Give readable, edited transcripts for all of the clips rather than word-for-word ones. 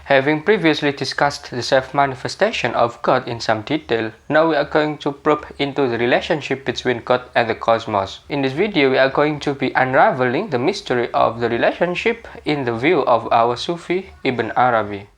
Having previously discussed the self-manifestation of God in some detail, now we are going to probe into the relationship between God and the cosmos. In this video, we are going to be unraveling the mystery of the relationship in the view of our Sufi Ibn Arabi.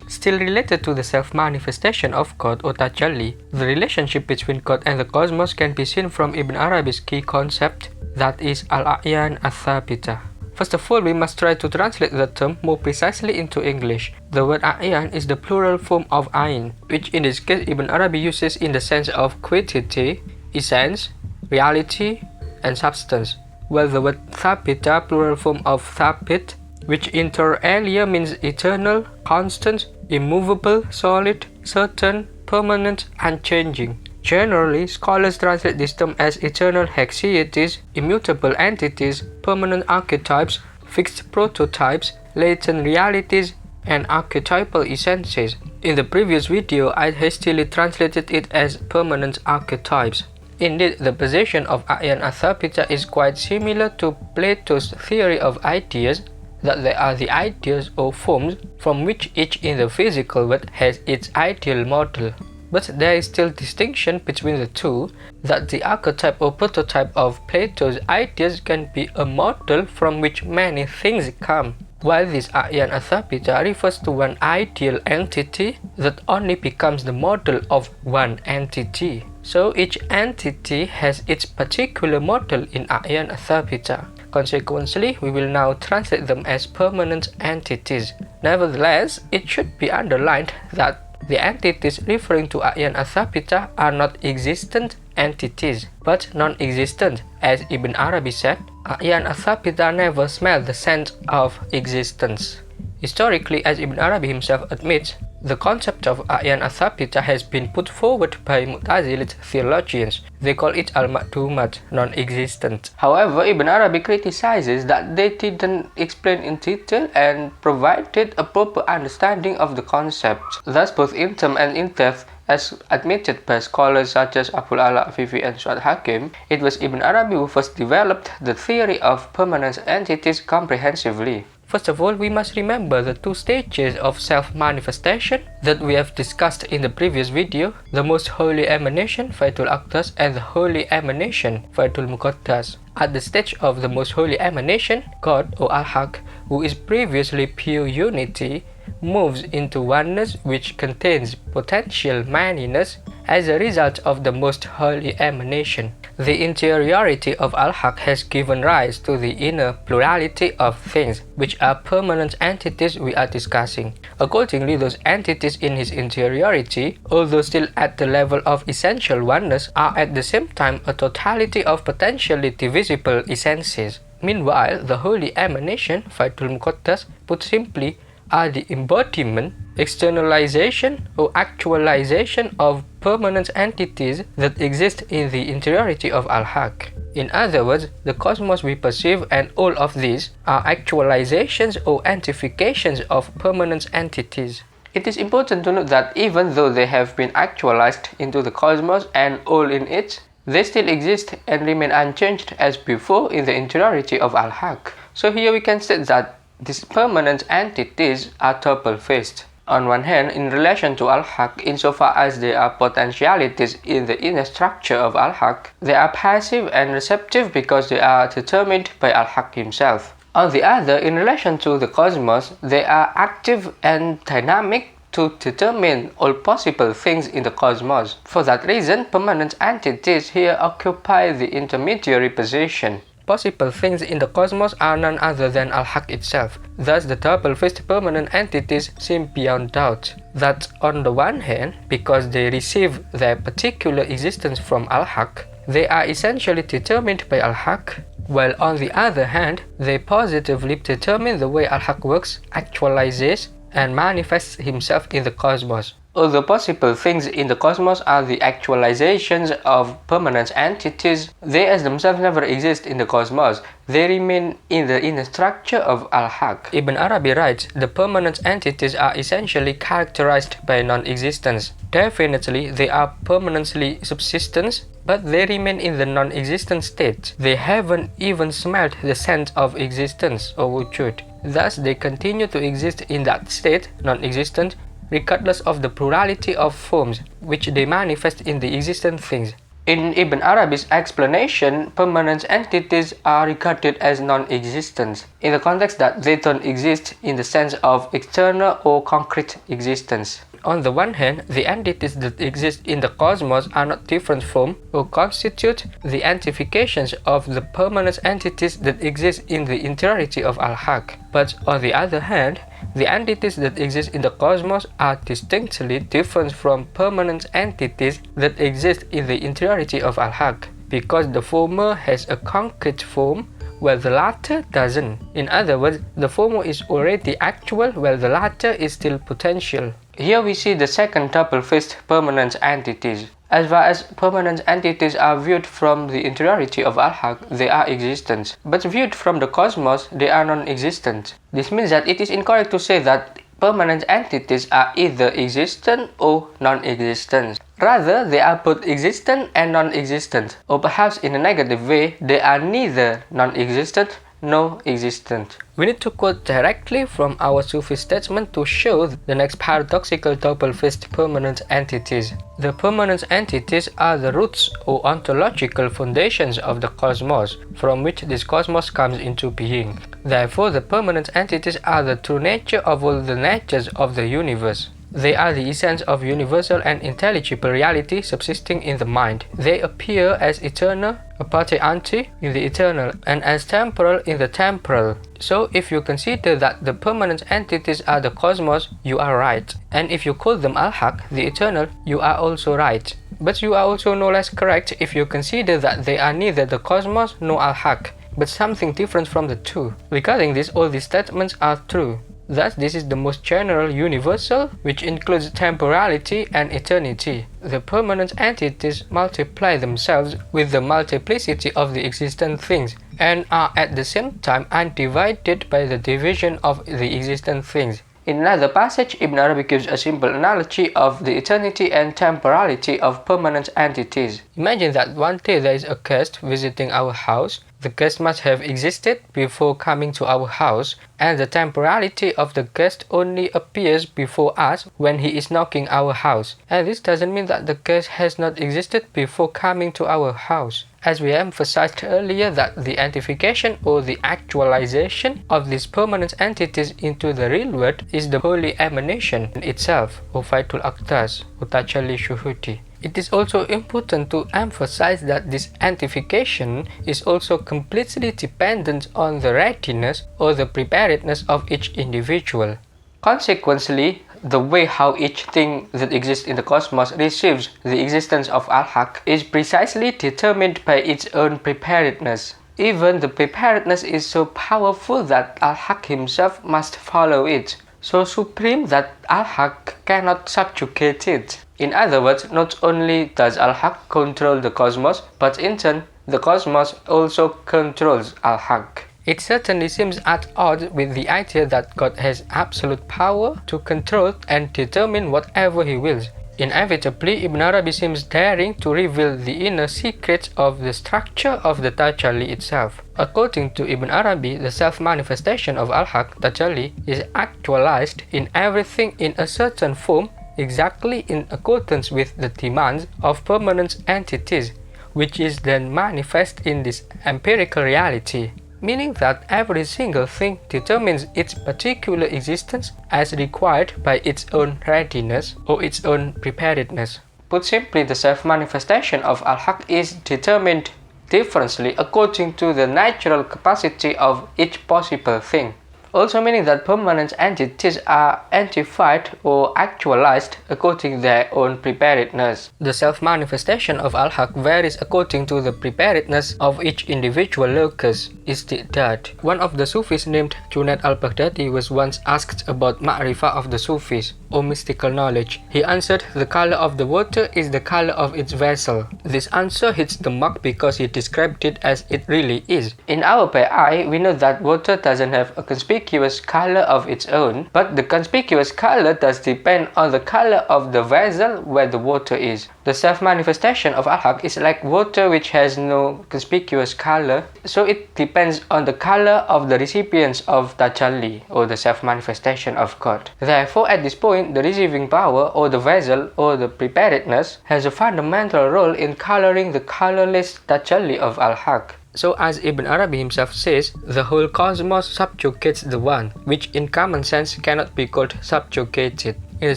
Still related to the self-manifestation of God or Tajalli, the relationship between God and the cosmos can be seen from Ibn Arabi's key concept, that is Al-A'yan Al-Thabita. First of all, we must try to translate the term more precisely into English. The word A'yan is the plural form of Ain, which in this case Ibn Arabi uses in the sense of quantity, essence, reality, and substance, while the word Thabita, plural form of Thabit, which inter alia means eternal, constant, immovable, solid, certain, permanent, unchanging. Generally, scholars translate this term as eternal haecieties, immutable entities, permanent archetypes, fixed prototypes, latent realities, and archetypal essences. In the previous video, I hastily translated it as permanent archetypes. Indeed, the position of A'yan Al-Thabita is quite similar to Plato's theory of ideas, that they are the ideas or forms from which each in the physical world has its ideal model. But there is still distinction between the two, that the archetype or prototype of Plato's ideas can be a model from which many things come, while this A'yan Al-Thabita refers to one ideal entity that only becomes the model of one entity. So each entity has its particular model in A'yan Al-Thabita. Consequently, we will now translate them as permanent entities. Nevertheless, it should be underlined that the entities referring to A'yan Al-Thabita are not existent entities, but non-existent. As Ibn Arabi said, A'yan Al-Thabita never smell the scent of existence. Historically, as Ibn Arabi himself admits, the concept of A'yan Al-Thabita has been put forward by Mu'tazilit theologians. They call it al-ma'dumat, non-existent. However, Ibn Arabi criticizes that they didn't explain in detail and provided a proper understanding of the concept. Thus, both in term and in depth, as admitted by scholars such as Abul Ala Afifi and Su'ad Hakim, it was Ibn Arabi who first developed the theory of permanent entities comprehensively. First of all, we must remember the two stages of self-manifestation that we have discussed in the previous video, the most holy emanation, Faidul Aqdas, and the holy emanation, Faidul Muqaddas. At the stage of the most holy emanation, God or Al-Haq, who is previously pure unity, moves into oneness which contains potential manyness as a result of the most holy emanation. The interiority of Al-Haq has given rise to the inner plurality of things, which are permanent entities we are discussing. Accordingly, those entities in his interiority, although still at the level of essential oneness, are at the same time a totality of potentially divisible essences. Meanwhile, the holy emanation, Faidul Muqaddas, put simply, are the embodiment, externalization, or actualization of permanent entities that exist in the interiority of Al-Haq. In other words, the cosmos we perceive and all of these are actualizations or entifications of permanent entities. It is important to note that even though they have been actualized into the cosmos and all in it, they still exist and remain unchanged as before in the interiority of Al-Haq. So here we can state that these permanent entities are double-faced. On one hand, in relation to Al-Haq, insofar as they are potentialities in the inner structure of Al-Haq, they are passive and receptive because they are determined by Al-Haq himself. On the other, in relation to the cosmos, they are active and dynamic to determine all possible things in the cosmos. For that reason, permanent entities here occupy the intermediary position. Possible things in the cosmos are none other than Al-Haq itself. Thus, the double-faced permanent entities seem beyond doubt that on the one hand, because they receive their particular existence from Al-Haq, they are essentially determined by Al-Haq, while on the other hand, they positively determine the way Al-Haq works, actualizes, and manifests himself in the cosmos. All the possible things in the cosmos are the actualizations of permanent entities. They as themselves never exist in the cosmos. They remain in the inner structure of Al-Haq. Ibn Arabi writes, the permanent entities are essentially characterized by non-existence. Definitely, they are permanently subsistent, but they remain in the non-existent state. They haven't even smelled the scent of existence or wujud. Thus, they continue to exist in that state, non-existent, regardless of the plurality of forms which they manifest in the existent things. In Ibn Arabi's explanation, permanent entities are regarded as non-existent, in the context that they don't exist in the sense of external or concrete existence. On the one hand, the entities that exist in the cosmos are not different from or constitute the entifications of the permanent entities that exist in the entirety of Al-Haq. But on the other hand, the entities that exist in the cosmos are distinctly different from permanent entities that exist in the entirety of Al-Haq, because the former has a concrete form while the latter doesn't. In other words, the former is already actual while the latter is still potential. Here we see the second double-faced permanent entities. As far as permanent entities are viewed from the interiority of Al-Haq, they are existent. But viewed from the cosmos, they are non-existent. This means that it is incorrect to say that permanent entities are either existent or non-existent. Rather, they are both existent and non-existent. Or perhaps in a negative way, they are neither non-existent nor existent. We need to quote directly from our Sufi statement to show the next paradoxical double-faced permanent entities. The permanent entities are the roots or ontological foundations of the cosmos, from which this cosmos comes into being. Therefore, the permanent entities are the true nature of all the natures of the universe. They are the essence of universal and intelligible reality subsisting in the mind. They appear as eternal, a parte ante in the eternal, and as temporal in the temporal. So if you consider that the permanent entities are the cosmos, you are right. And if you call them Al-Haq, the eternal, you are also right. But you are also no less correct if you consider that they are neither the cosmos nor Al-Haq, but something different from the two. Regarding this, all these statements are true. Thus, this is the most general universal, which includes temporality and eternity. The permanent entities multiply themselves with the multiplicity of the existent things, and are at the same time undivided by the division of the existent things. In another passage, Ibn Arabi gives a simple analogy of the eternity and temporality of permanent entities. Imagine that one day there is a guest visiting our house. The guest must have existed before coming to our house, and the temporality of the guest only appears before us when he is knocking our house. And this doesn't mean that the guest has not existed before coming to our house. As we emphasized earlier, that the identification or the actualization of these permanent entities into the real world is the holy emanation itself, or Faitul Aqdas, or Tajalli Shuhudi. It is also important to emphasize that this identification is also completely dependent on the readiness or the preparedness of each individual. Consequently, the way how each thing that exists in the cosmos receives the existence of Al-Haq is precisely determined by its own preparedness. Even the preparedness is so powerful that Al-Haq himself must follow it, so supreme that Al-Haq cannot subjugate it. In other words, not only does Al-Haq control the cosmos, but in turn, the cosmos also controls Al-Haq. It certainly seems at odds with the idea that God has absolute power to control and determine whatever he wills. Inevitably, Ibn Arabi seems daring to reveal the inner secrets of the structure of the Tajalli itself. According to Ibn Arabi, the self-manifestation of Al-Haq, Tajalli, is actualized in everything in a certain form, exactly in accordance with the demands of permanent entities, which is then manifest in this empirical reality, meaning that every single thing determines its particular existence as required by its own readiness or its own preparedness. Put simply, the self-manifestation of Al-Haq is determined differently according to the natural capacity of each possible thing. also meaning that permanent entities are entified or actualized according to their own preparedness. The self-manifestation of Al-Haq varies according to the preparedness of each individual locus. Isti'dad. One of the Sufis named Junaid al-Baghdadi was once asked about Ma'rifah of the Sufis, or mystical knowledge. He answered, "The color of the water is the color of its vessel." This answer hits the mark because he described it as it really is. In our PI, we know that water doesn't have a conspicuous color of its own, but the conspicuous color does depend on the color of the vessel where the water is. The self-manifestation of Al-Haq is like water which has no conspicuous color, so it depends on the color of the recipients of Tajalli, or the self-manifestation of God. Therefore, at this point, the receiving power, or the vessel, or the preparedness, has a fundamental role in coloring the colorless Tajalli of Al-Haq. So as Ibn Arabi himself says, the whole cosmos subjugates the one, which in common sense cannot be called subjugated. In a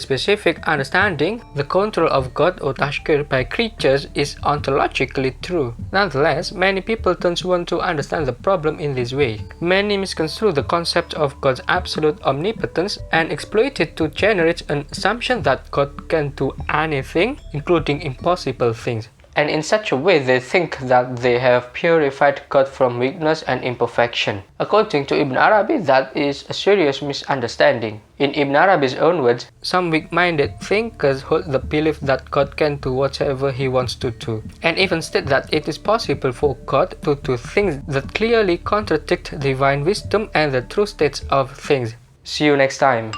specific understanding, the control of God or tashkir by creatures is ontologically true. Nonetheless, many people don't want to understand the problem in this way. Many misconstrue the concept of God's absolute omnipotence and exploit it to generate an assumption that God can do anything, including impossible things. And in such a way they think that they have purified God from weakness and imperfection. According to Ibn Arabi, that is a serious misunderstanding. In Ibn Arabi's own words, some weak-minded thinkers hold the belief that God can do whatever he wants to do, and even state that it is possible for God to do things that clearly contradict divine wisdom and the true states of things. See you next time.